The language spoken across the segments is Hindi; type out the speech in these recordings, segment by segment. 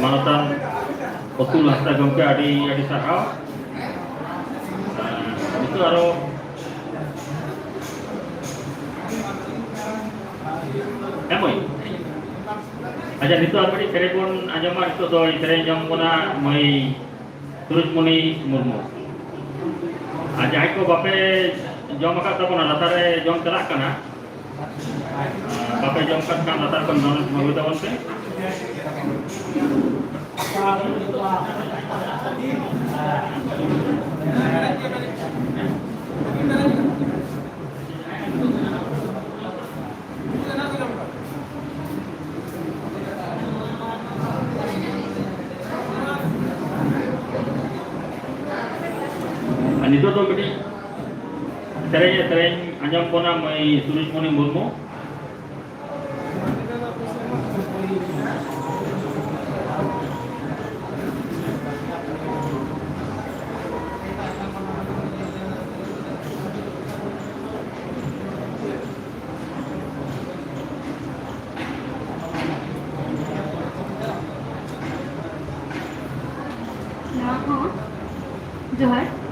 Manatan betul lah kita gomke adi sahau itu aro emoy aja itu apa di telepon aja mah itu tuh sering jam mana mai terus muni murmu aja itu bape jam makan tahu na latare jam telak kana bape jam kat kan latar kan non malu tawon pe Itu tuh gini, sering anjam pona mai Suris Muni Murmu. Johar.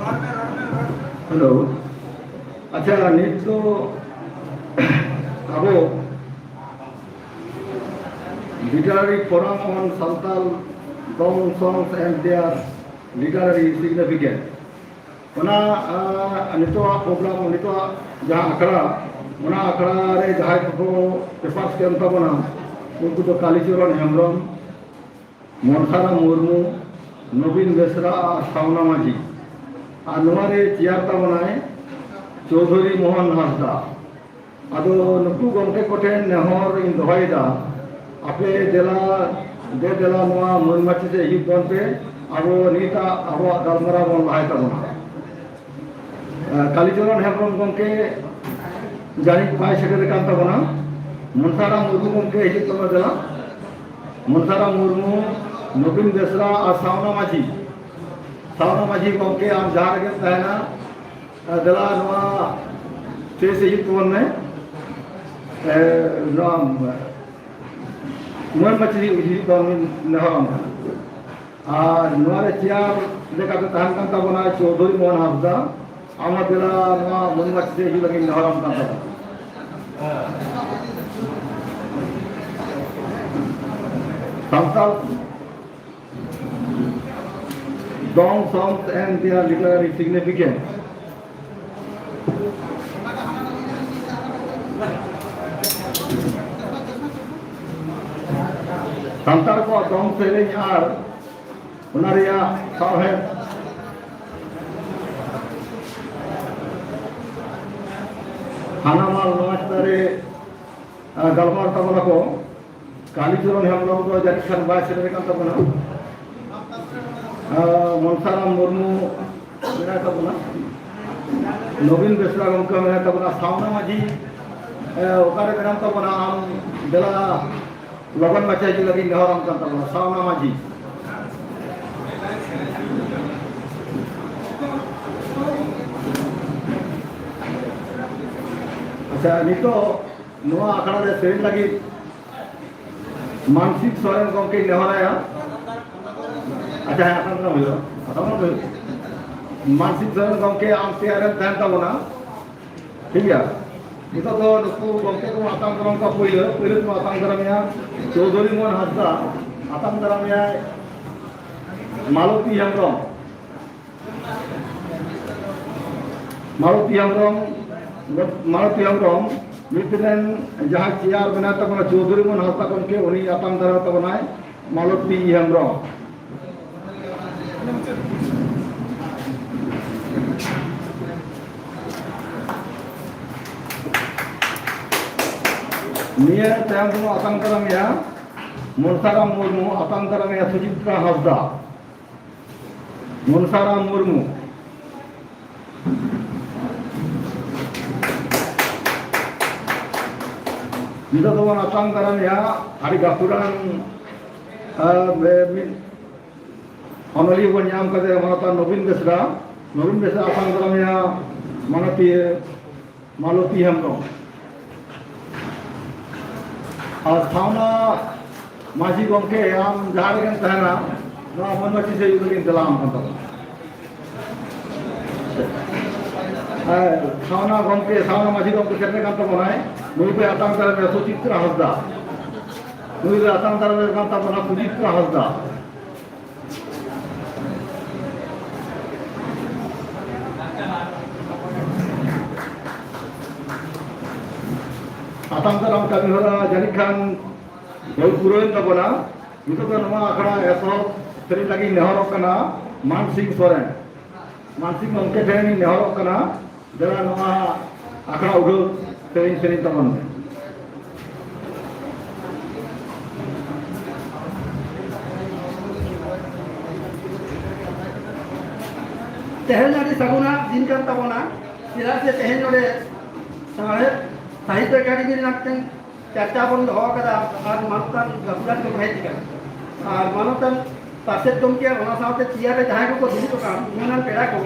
Hello अच्छा नित तो अब literary forum on Santal dong songs and their literary significance. Ona nito program nito jahan akara ona akara re jahai ko papers ke anta bana unku to Kalicharan Hembrem, Monsara Murmu, Nobin Besra और सावना माझी और नोरे चियारता बनाए चौधरी मोहन हासदा अदो नुकु गमके कोठे नेहर इन दोहाइदा आपे देला नोआ मनमाची से हिप बनते अबो नीता अबो गलमरा बन लाइता बना कालीचरण हेमब्रम गमके जानी पाए सेटेर कांता बना मनसारा मुर्मू गमके हिप तमा देला मनसारा मुर्मू नवीन बेसरा और सावना माझी गमके आम जहाँ के तहना दला नोआ से हिप बनने मन मछली उजी तो नहरम और नोरे चियार लेका तो तहन कांता बना चौधरी मोहन हासदा आमा दला नोआ मन मछली ही लगी नहरम Kanta Santal dong songs and their literary significance. Santal ko dong sereng ar unaria saheb Hanamal Noastare Galmar Tamanako Kalicharan Hembrem ko Jackson Bay Setere Kanta Bana Monsara Murmu Mena Tabana Nobin Besra Gomke Mena Tabana Sauna Maji Okare Mena Tabana Am Dela Logan Machaji lagi Nehoram Kanta Bana Sauna Maji अच्छा नितो नोआ आखड़ा दे सेरेन लगी मानसिक सोरेन गमके नेहराया अच्छा है अपन ना बोलो मानसिक सोरेन गमके आम तैयार तहन तबना ठीक है नितो तो नुकु गमके को आतंक करम का पहिले तो आतंक करम या चौधरी मोहन हासदा आतंक करम या मालती हेमब्रम मित्रन जहाँ चियार बना तबना चौधरी मोहन हासदा गमके उनी आतंक दरा तबनाय मालती हेमब्रम निया तयम को आतंक करम या मनसारा मुर्मू आतंक करम या सुचित्रा हासदा मनसारा मुर्मू निदा तो आतंक करम या hari gapuran अनली बन नाम कदे मनता नवीन बेसरा आतंक करम या मनती मालती हेमब्रम और सावना माझी गमके आम जहाँ लेकिन तहना नोआ मन मची से लेकिन दलाम कंता सावना माझी गमके सेटे कांता बनाए मुई पे आतंक तरह में सुचित्रा हासदा मुई पे आतंक तरह में कांता बना सुचित्रा हासदा आतंक तरह कमी हो रहा जानी खान बहुत पुरोहित तबना नितो तो नोआ आखड़ा ऐसो सेरी लगी नेहरो कना मानसिक सोरेन मानसिक गमके ठेनी नेहरो कना जरा नोआ आखड़ा उडो सेरी तबन तेहन नारी सगुना दिन kan tabona sila se तेहन नोडे साहेब साहित्य अकादमी नाटन चर्चा बन दोहो कदा आज मानतन गफुलान को भाई दिका और मानतन पासे तुम के ओना साथे चियारे जहां को दुली तो काम उनन पेड़ा को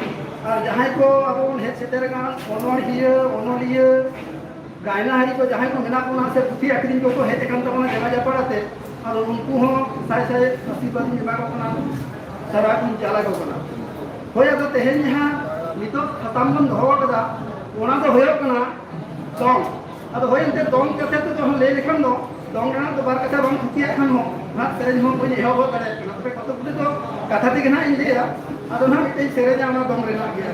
और जहां को अब उन हे सेतेर गान ओनोलिए गायना हरी को जहां को मेना को से पुथी अकरिन को हेते काम तबना जमा जा पड़ाते और उनको हो साय आशीर्वाद निभा को ना सरा को जाला को ना होया तो तेहन यहाँ नितो खतम बन दो कदा ओना तो होयो कना दong ado hoy ente dong kate to हम ले लिखन दो dong ना तो बार कथा बम खुतिया खान हो हाथ सेरेज हो कोई एहो हो करे ना पे कतो पुले तो कथा ती ना इंडिया ado ना मिटे सेरेज आना dong रेना गया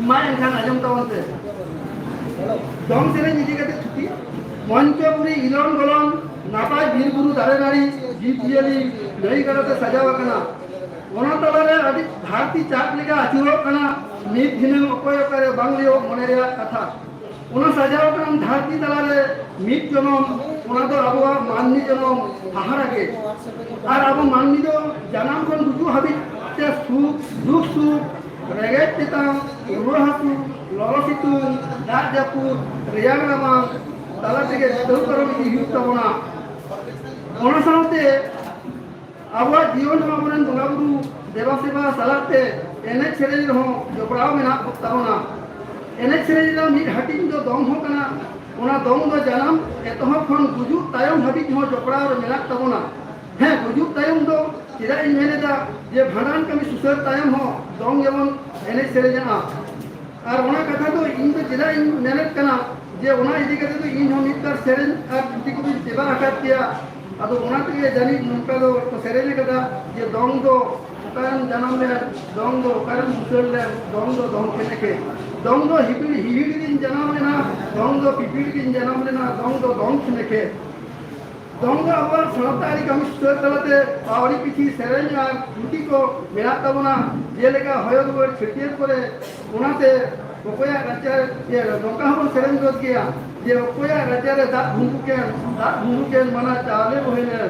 मा एनखान आजम तवनते dong सेरेज इदी कते खुती मंचपुरी इलन गलन नापाय बीर गुरु दारे नारी जीव जियली नई करते सजावा कना ओना तलारे अदि भारती चाक लेगा अचिरो कना नीत धिने अकोय करे बांगलियो मने रे कथा ओना सजावा कना भारती तलारे मीत जनम ओना तो अबवा माननी जनम हाहारागे और अब माननी दो जनाम कोन गुजु हबि ते सुख दुख सुख रेगे तिता रोहातु ललसितु दाग जापुर रियाग रामा तला तेगे दौ करम इदि हुत तबना ओना साउते आबवा जीवन मामरन बंगाबुरु देवा सेवा सलाते एने छेरे रहो जोपड़ाव मेना तबना एने छेरे ला मिट हटिन दो दम हो कना ओना दम दो जानम एतह खन गुजु तायम हबि हो जोपड़ाव मेना तबना हे गुजु तायम दो चिरा इन मेनेदा जे भाडान कमी सुसर तायम हो दम जेमन एने छेरे जना और ओना कथा तो इन तो चिरा इन मेनेत कना जे ओना इदि कते तो इन हो मिटर सेरेन और टुटी को सेवा हटातिया अदो ओना ते जानी नुका दो तो सेरेने कदा जे दम दो कारण जनम ले दम दो कारण सुसर ले दम दो केने के दम दो हिपिड़ी हिहिड़ी दिन जनम लेना दम दो पिपिड़ी दिन जनम लेना दम दो केने के दम दो अब सनतारी कमी सुसर तलते पावड़ी पिठी सेरेन और टुटी को मेला तबना जे लेका होयो दो छटियर करे ओनाते ओकोया राजा ये नौका हम सेरेन गद गया जे ओकोया राजा रे दात भुंगु के मना चाले होइले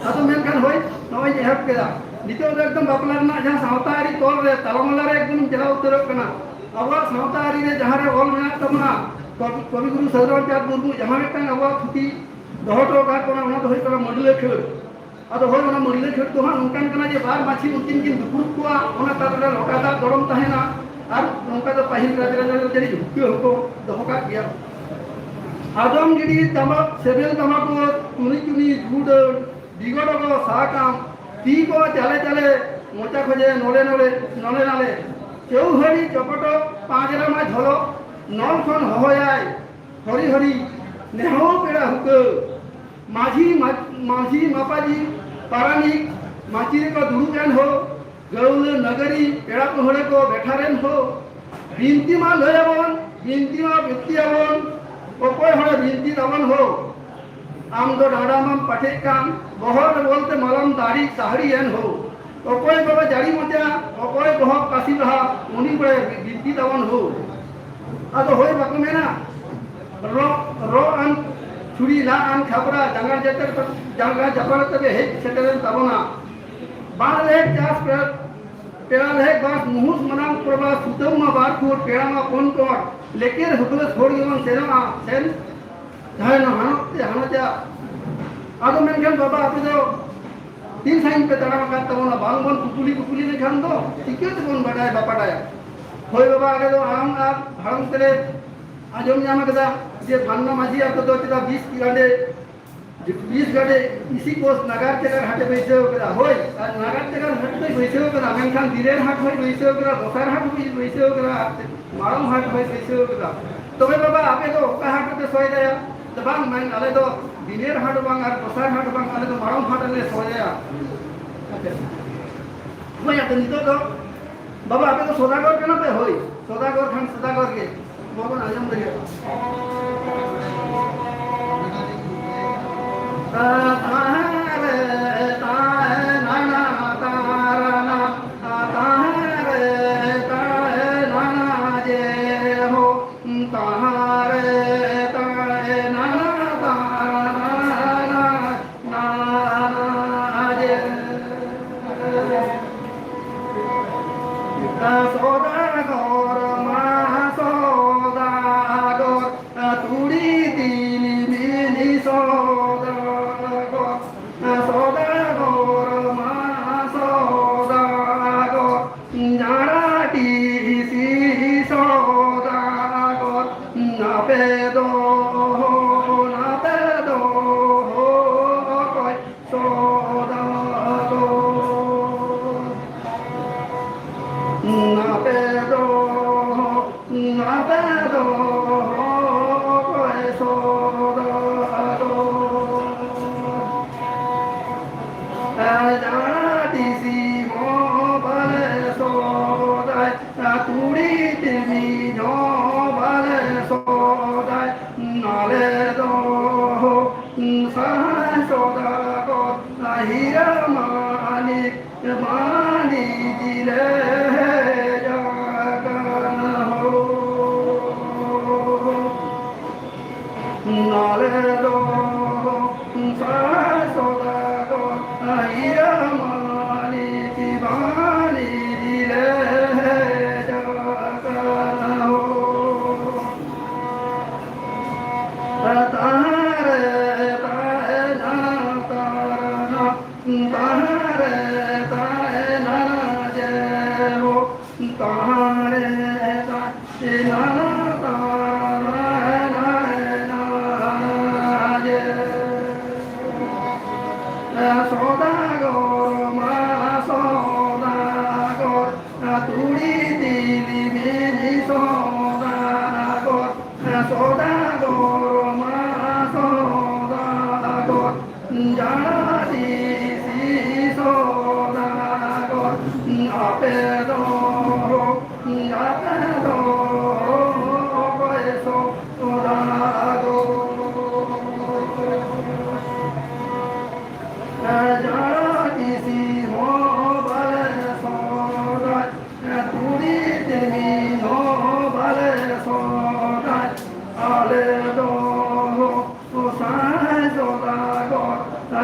आतो मेनखान होय नय एहब केदा नितो एकदम बापला ना जहां सावतारी तोल रे तलमला रे एकदम चला उतर कना अब सावतारी रे जहां रे ऑल मेना तमना कवि गुरु सदरन चाँद मुर्मू जहां मेटन अब थुती दोहटो का कोना ओना तो होय कला मडले खेल आतो होय ओना मडले खेल तो हां नोंकान कना जे बार माछी उतिन किन दुपुर कोआ ओना तारे लोटा दा गरम तहेना और नौका तो पहिल राजा जड़ी झुक्के होको दहका गया आदम गिडी तमक सेबेल तमक चुनी चुनी झूठ दिगड़ को साकाम ती को चले चले मोचा खोजे नले नले नले नाले केउ हरी चपट पांजरा मा झलो नल खन होयाय हरि हरि नेहो पेड़ा हुक माझी मापाजी पारानी माची को दुरुगान हो गौल नगरी पेड़ा कोहड़े को बैठारेन हो बिनती मा लयबन बिनती मा बित्तियाबन ओकोय हड़े बिनती दबन हो आम दो डाडामम पठे कान बहुत बोलते मलम दाढ़ी साहड़ी एन हो ओकोय बाबा जाड़ी मोजा ओकोय बहुत काशी रहा उनी बड़े बिनती दबन हो आतो होय बाको मेना रो अन छुरी ला अन खबरा जंगल जतर जंगल जपर तबे हे सेटरन तबना बाण ले चास पेड़ा ले बास मुहुस मनाम प्रभा सुतम मा बार को पेड़ा मा कोन कोर लेकिन हुकले छोड़ गेवन सेना सेन जाय न हानोते आदो मेनखान बाबा आपे जो तीन साइन पे तड़ा का तबना बांगबन कुकुली ने खान दो टिके तो कोन बडाय बापाडाय होय बाबा आगे दो आराम आप हरम तेरे आजम जामा कदा जे भान्ना माझी आपको तो तेरा 20 गाड़े इसी कोस नगर तेगर हाटे बैसे कदा होय नगर तेगर हाटे बैसे कदा मेनखान दिरेर हाट होय बैसे कदा दोसर हाट बैसे कदा मारम हाट होय बैसे कदा तबे बाबा आपे तो का हाट ते सोय दया तो बांग मैं आले तो दिनेर हाट बांग और दोसर हाट बांग आले तो मारम हाट ले सोय दया होय आते नितो तो बाबा आपे तो सौदागर केना पे होय सौदागर खान सौदागर के बाबा आजम दरिया तारे ताए नाना तारना तारे ताए नाना जे हो तारे ताए नाना तारना नाना जे सोदागर मा सोदागर तुड़ी दिली मिली Saudagar saudagar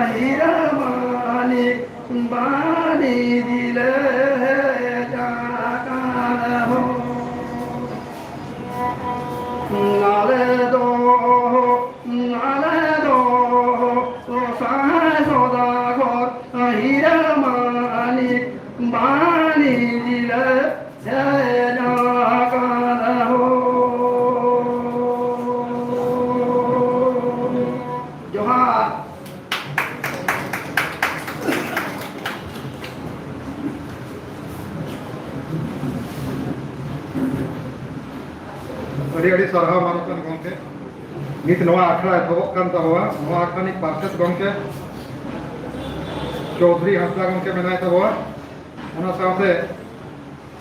hira manik mani dile jagan ho nale do sa saudagar hira manik mani dile jagan ho Adik-adik sarha manukan gongke. Nit noa akhra ethobok kan taboa, noa akhra ni parset gongke. Chaudhary Hasda gongke menai taboa. Ona sawte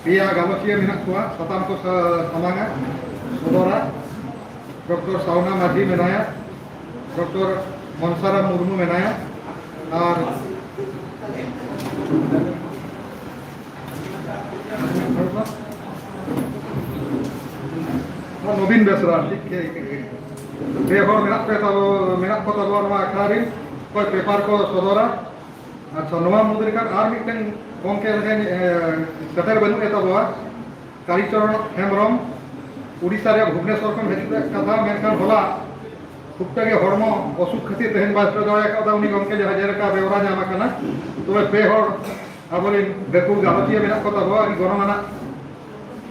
pia galochia menak koa, satam ko samanga. Sodora Dr. Sauna Madhi menaya, Dr. Monsara Murmu menaya, ar Nobin Besra, dia hor menak kota luar ma akharin, koi paper ko sodora, atau nama mudrikan army teng bongke lagi setel benu eta bawa, Karicharan Hemrom, Odisha re Bhubaneswar kon hejute katha menkan hola, tuktage hormo osuk khatir tehen basra daya kada uni bongke jajar ka beora jama kana, tobe pe hor abolin beku galochia menak kota bawa ni goromana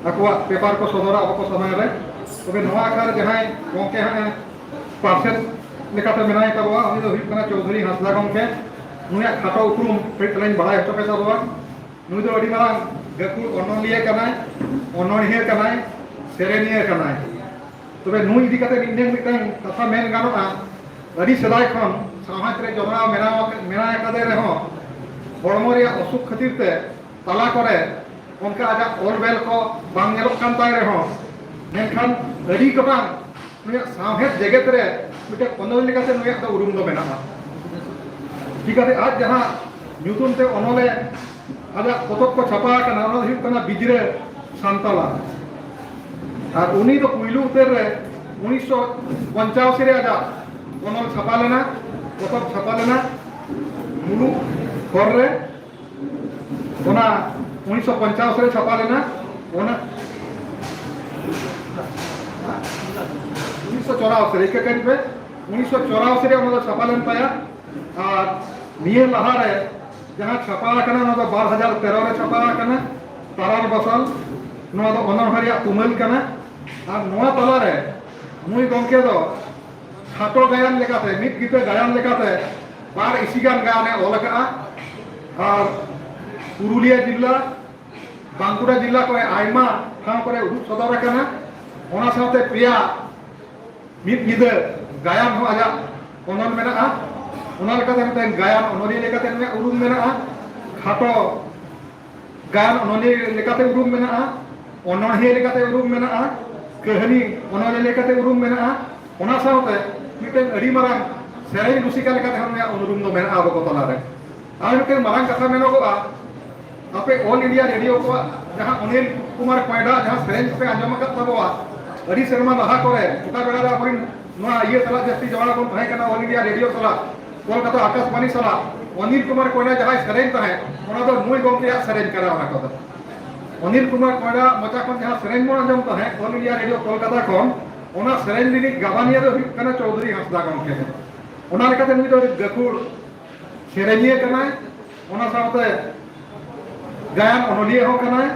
akwa paper ko sodora abko samay re तबे नवा आकार जहां गंके हां पार्सेल लेकाते मेनाय ताबवा उनी दो हुई कना चौधरी हासदा गंके नुया खाटो उक्रुम पेटलाइन बड़ाय हटो पे ताबवा नुई दो अडी मारांग गकु अनलिया कनाय अनहिया कनाय सेरेनिया कनाय तबे नुई इदी काते निंदें मिटन कथा मेन गानोआ अडी सदाय खन समाज रे जमरा मेनाय कादे रे हो हड़मो रे असुख खातिरते तला करे उनका आजा ओलबेल को बांग नेलोक कान ताय रे हो मेनखान अड़ी गोटांग नुया सामहेद जगत रे मिटे अनल लेकाते नुया दा उरुम दो मेनाहा चिकाते आज जहां ᱧᱩᱛᱩᱢ ᱛᱮ ᱚᱱᱚᱞᱮ ᱟᱡᱟᱜ ᱯᱚᱛᱚᱵ ᱠᱚ ᱪᱷᱟᱯᱟ ᱟᱠᱟᱱᱟ ᱚᱱᱟ ᱫᱚ ᱦᱩᱭᱩᱜ ᱠᱟᱱᱟ ᱵᱤᱡᱽᱨᱟᱹ ᱥᱟᱱᱛᱟᱞᱟ ᱟᱨ ᱩᱱᱤ ᱫᱚ ᱯᱩᱭᱞᱩ ᱩᱛᱟᱹᱨ ᱨᱮ 1985 ᱨᱮ ᱟᱡᱟᱜ ᱚᱱᱚᱞ ᱪᱷᱟᱯᱟ ᱞᱮᱱᱟ ᱯᱚᱛᱚᱵ ᱪᱷᱟᱯᱟ ᱞᱮᱱᱟ ᱢᱩᱞᱩᱜ ᱦᱚᱨ ᱨᱮ ᱚᱱᱟ 1985 ᱨᱮ ᱪᱷᱟᱯᱟ ᱞᱮᱱᱟ ᱚᱱᱟ 1984 रे करीब पे 1984 रे ओना छापा लेन पाया और निये लहा रे जहां छापा कना ओना 2013 रे छापा कना तारार बसल नोआ दो अनहरिया तुमल कना और नोआ तला रे मुई गंके दो खाटो गायन लेकाते मित गीते गायन लेकाते बार इसिगान गाने ओलका और पुरुलिया जिला बांकुड़ा जिला को आयमा ठाव करे उदुग सदर कना ओना साथे पिया मित निदे गायन हो आजा ओनल मेना ओनल का तेन गायन ओनली लेकाते में उरुम मेना खाटो गायन ओनली लेकाते उरुम मेना ओनहे लेकाते उरुम मेना कहानी ओनले लेकाते उरुम मेना ओना साथे मिटेन अडी मारांग सेरेन रुसिका लेकाते हम अनुरूम दो मेना आबो को तलारे आर मिटे मारांग कथा मेनोगोआ आपे ऑल इंडिया रेडियो को जहां अनिल कुमार कोयडा जहां सेरेन पे आंजम का तबवा अडी शर्मा लहा करे उता बेला अपन नोआ ये तला जस्ती जवाना को थाई कना ऑल इंडिया रेडियो तला कोलकाता आकाशवाणी सला अनिल कुमार कोयडा जहां सेरेन तहे ओना दो मुई गोमते सेरेन करा ओना को अनिल कुमार कोयडा मचा कोन जहां सेरेन मोन आंजम तहे ऑल इंडिया रेडियो कोलकाता कोन ओना सेरेन दिनी गाबानिया दो कना चौधरी हंसदा गोमके ओना लेकाते नुई दो गकुड़ सेरेनिया कनाय ओना साथे गायन अनलिया हो कनाय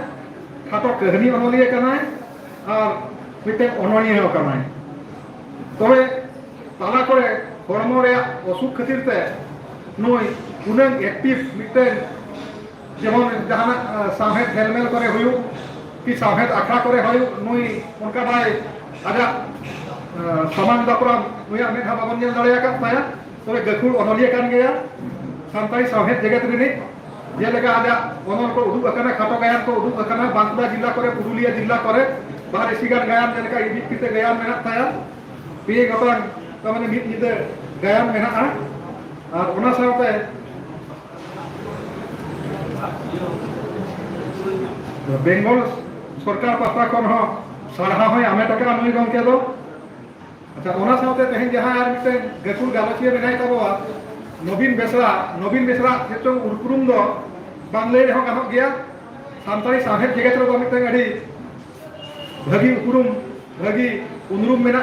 खाटो कहनी अनलिया कनाय और मिटे अनलिया हो कनाय तबे ताला करे हरमो रे असुख खातिर ते नुई उनंग एक्टिव मिटे जेमन जहां साहेब हेलमेल करे हुयु कि साहेब आखड़ा करे हुयु नुई उनका भाई आजा समान दापराम नुई आमे था बाबन नेल दाड़िया का ताया तबे गकुड़ अनलिया कान गया सानताई साहेब जगत रिनी जेलेका आजा ओनर को उदुग अकना खाटो गायन को उदुग अकना बांकुड़ा जिला करे पुरुलिया जिला करे बाहर एसिगान गायन जेलेका इदिक किते गायन मेना थाया पे गतन तमाने मिद निदे गायन मेना और ओना साथे बेंगल सरकार पास्टा कोन हो सारहा होय आमे टाका नुई गमके दो अच्छा ओना साथे तेहेन जहां आर मिटे गकुल गालचिया मेनाय तबवा नवीन बेसरा जेतो उरुम दो बांग्ले हो गानो गया सानतारी साहेब जगत रो मिटे अडी भागी उरुम भागी उनुरुम मेना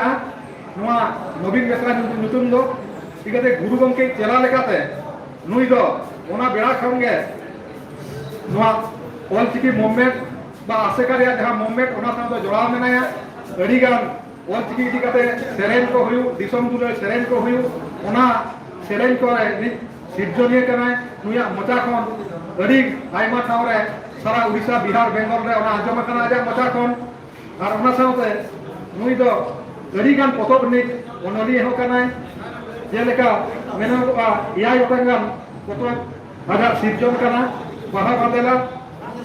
नोआ नवीन बेसरा नुतुम दो इकाते गुरु गमके चला लेकाते नुई दो ओना बेड़ा खंगे नोआ ऑल चिकी मूवमेंट बा आसेका रे जहां मूवमेंट ओना साथ जोड़ा मेनाया अडी गान ऑल चिकी इदिकाते सेरेन को हुयु दिसम दुले सेरेन को हुयु ओना सेरेन को सिर्जनिया कनाय नुया मचा खन अडी आयमा ठावरे सारा उड़ीसा बिहार बेंगल रे ओना आजम कना आजा मचा खन और ओना साथे नुई दो अडी गान पतोब नि ओनली हो कनाय जेलेका मेनो याय ओतंगान पतोब आजा सिर्जन कना बाहा बादेला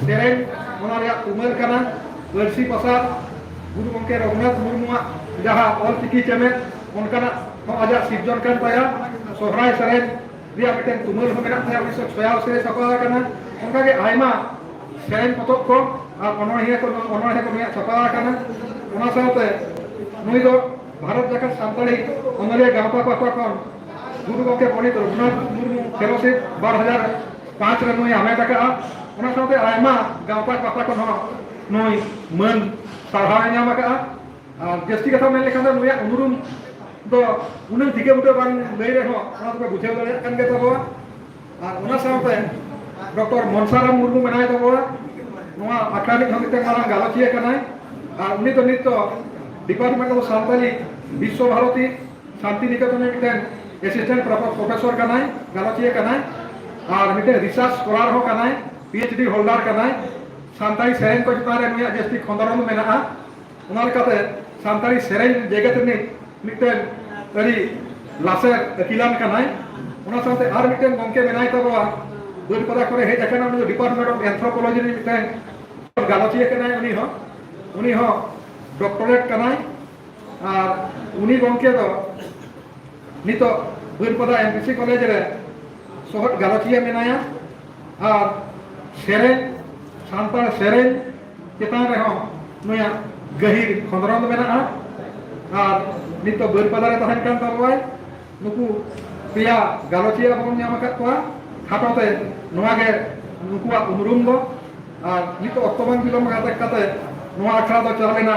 सेरेन ओना रे उमर कना वर्षी प्रसाद गुरु गमके रघुनाथ मुर्मु जहां ऑल चिकी चमे उनका आजा सिर्जन kan ताया सोहराय सेरेन रिया मिटेन तुमल हो मेना थाया 1986 से सका कना उनका के आयमा सेरेन पतोब को और अनोहिया को मिया सका कना ओना साथे नुई दो भारत जाकत सांताली अनलिया गांवपा पापा कोन गुरु गमके पंडित रघुनाथ मुर्मु फेलोशिप 2005 रे नुई आमे टाका ओना साथे आयमा गांवपा पापा कोन हो नुई मन सारहाय ᱧᱟᱢ ᱟᱠᱟᱜᱼᱟ और जस्ती कथा मेन लेखा नुया अनुरूम दो उन्हें दिखे बुटे बांग लई रहो ओना तो बुझाव दाड़े कान गे तबो और ओना साथे डॉक्टर मनसाराम मुर्मू मेनाय तबो नोआ अखानी हमिते मारांग गालचिया कनाय और उनी तो नित डिपार्टमेंट ऑफ सांताली विश्व भारती शांति निकेतन मिटेन असिस्टेंट प्रोफेसर कनाय गालचिया कनाय और मिटे रिसर्च स्कॉलर हो कनाय पीएचडी होल्डर कनाय सांताली सेरेन को चितारे नुया जस्ती खंदरन मेना ओना लेकाते सांताली सेरेन जगत नि मिटेन अरी लासेर अकिलान कनाय ओना साथे आर मिटेन गमके मेनाय तबवा दुरपदा करे हे जकना उनी डिपार्टमेंट ऑफ एंथ्रोपोलॉजी नि मिटेन गालचिया कनाय उनी हो डॉक्टरेट कनाय और उनी गमके दो नितो दुरपदा एमपीसी कॉलेज रे सोहट गालचिया मेनाया और सेरेन सांताल सेरेन चितान रे हो नुया गहिर खंदरन मेना और नितो दुरपदा रे तहन कान तबवाय नुकु पिया गालचिया बन ᱧᱟᱢ ᱟᱠᱟᱫ ᱠᱚᱣᱟ खाटोते नुआ गे नुकुआ उमरुम दो और नितो अक्टोबर बिलम काते नुआ अखड़ा दो चलेना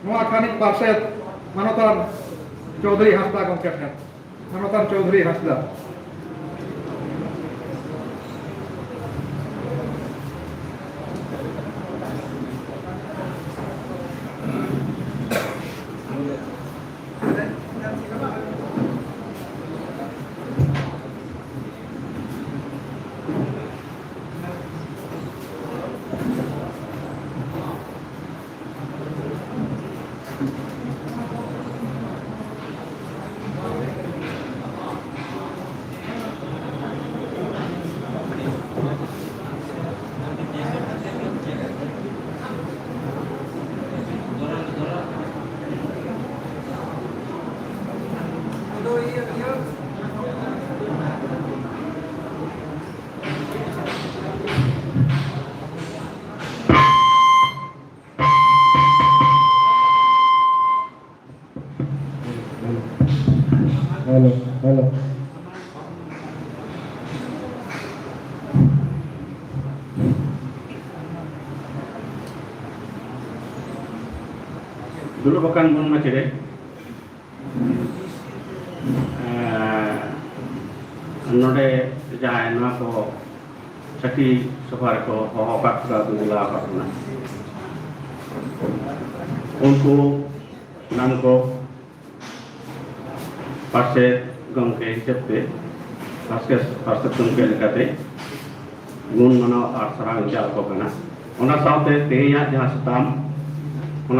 नुआ खानिक पार्षद मानतान Chaudhary Hansda गमके ठेन मानतान Chaudhary Hansda dulu bukan mun macere node jahay na ko saki safar ko hokat ka dula patna unku nam ko passe gongke hisapte passe gongke lekate gun mana ar sarang jal ko kana ona saute teya jaha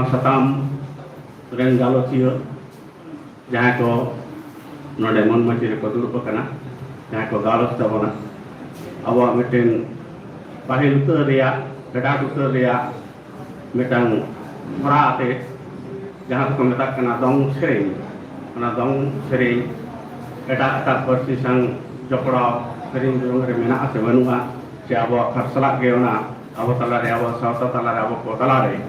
satam ren galociyo jaha ko node mon macere ko dulu kana jaha ko galos tabona awa meten pahil utar reya gada utar reya metang merate jaha ko metak kana dong sereng ona dong sereng eta persis sang jopra sering durung remena ase banua si abo kharsalak ge ona abo talare abo sauta talare abo ko talare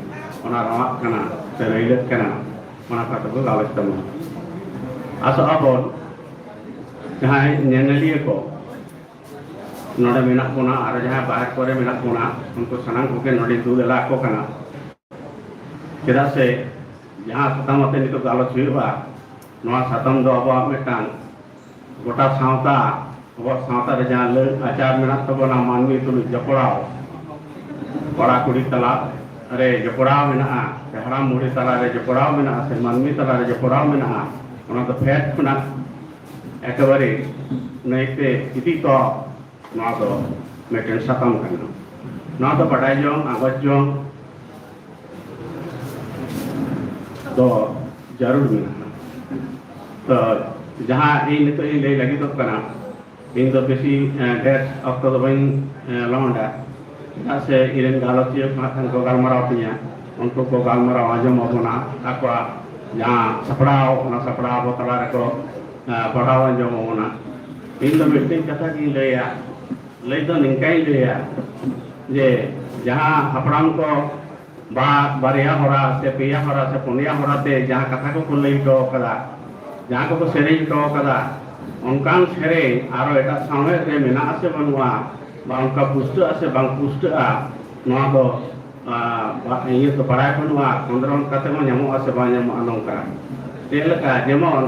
ona ramak kana serailet kana ona kata ko galos tamu aso abo jahay nyeneliye ko node menak puna ar jahay bahar kore menak puna unko sanang ko ke node dulala ko kana kira se jaha satamate nito galos huiba noa satam do abo metang gota sauta re jahan le acar menak tabona manmi tulu joporao kora kudi tala are joporao menaa haram muri tala re joporao menaa se manmi tala re joporao menaa ona to phet puna ekabare naite iti to noa to meten satam kana noa to badai jong agaj jong to jarur menaa to jaha ini to ini lagi to kana in to besi des okto to bain londa ase iren galotio makan ko galmarao punya untuk ko galmarao aja mau na akwa jaha saprao na saprao tala ko padhawan jo mau na in to meeting kata ki leya lei to ningkai leya je jaha apram ko baria hora se peya hora se punia hora te jaha kata ko lei to kada jaha ko sereng to kada onkan sereng aro eta samwe re mena ase banua bangka pustu ase bang pustu a noa do iya to parai banua kondron kate mo nyamu ase ba nyamu anongka telaka jemon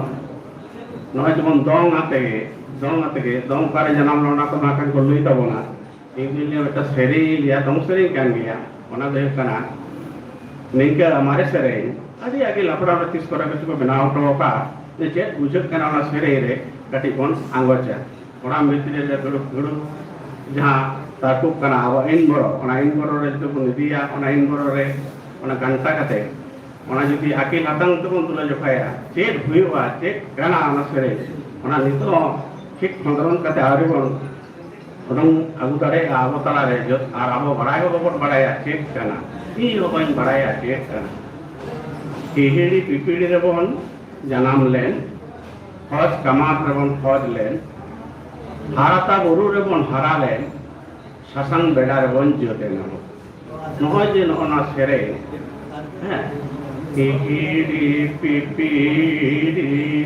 noa jemon dong ate dong kare janam lona to makan ko lui tabona ingilnya eta sereng ya dong sereng kan gya ona de kana ningka amare sereng adi age lapra ratis kora ko benao to ka je bujak kana ona sereng re kati kon anggoja orang mitri je guru jaha takuk kana awa in boro re tu pun dia ona in boro re ona ganta kate ona judi akil hatang tu pun tula jokaya chet huiwa chet kana ona sere ona nito kik kondron kate ari bon orang agu tare awo tala re jot arabo barai ho bot baraya chet kana i ho bain baraya chet kana kihiri pipiri re bon janam len फौज कमात रेबन फौज लेन हाराता गुरु रेबन हारा लेन ससंग बेड़ा रेबन जोते नमो नहय जे नना सेरे हैं किहिरी पिपिरी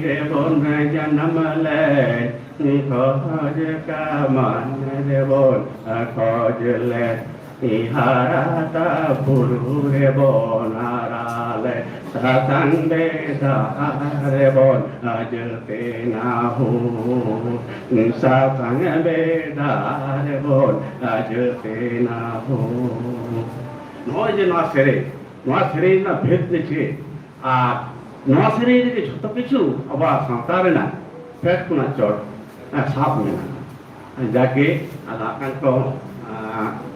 रेबन जन्म लेन फौज कमान रेबन फौज लेन हाराता गुरु रेबन हारा ले ससंग बेड़ा Ray-Ban ajate na ho satang bedar bon ajate na ho noy je noa sere na bhed deche a noa sere de jhoto kichu aba santare na pet kuna chot sap mena jake alakan ko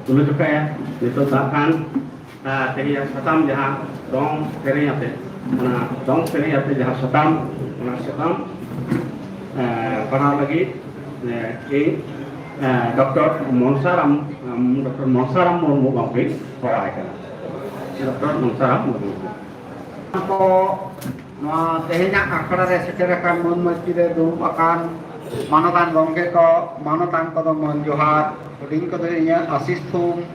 tulu jokaya nito takan teria satam jaha dong sere ate ona dong sere ate jaha satam ona satam pernah lagi ini Dr. Monsaram Murmu Gongke Horai kana Dr. Monsaram Murmu Ako noa tehnya akara re seterakan mon masjid durup akan manotan gongke ko manotan ko mon johar huding ko nya asistum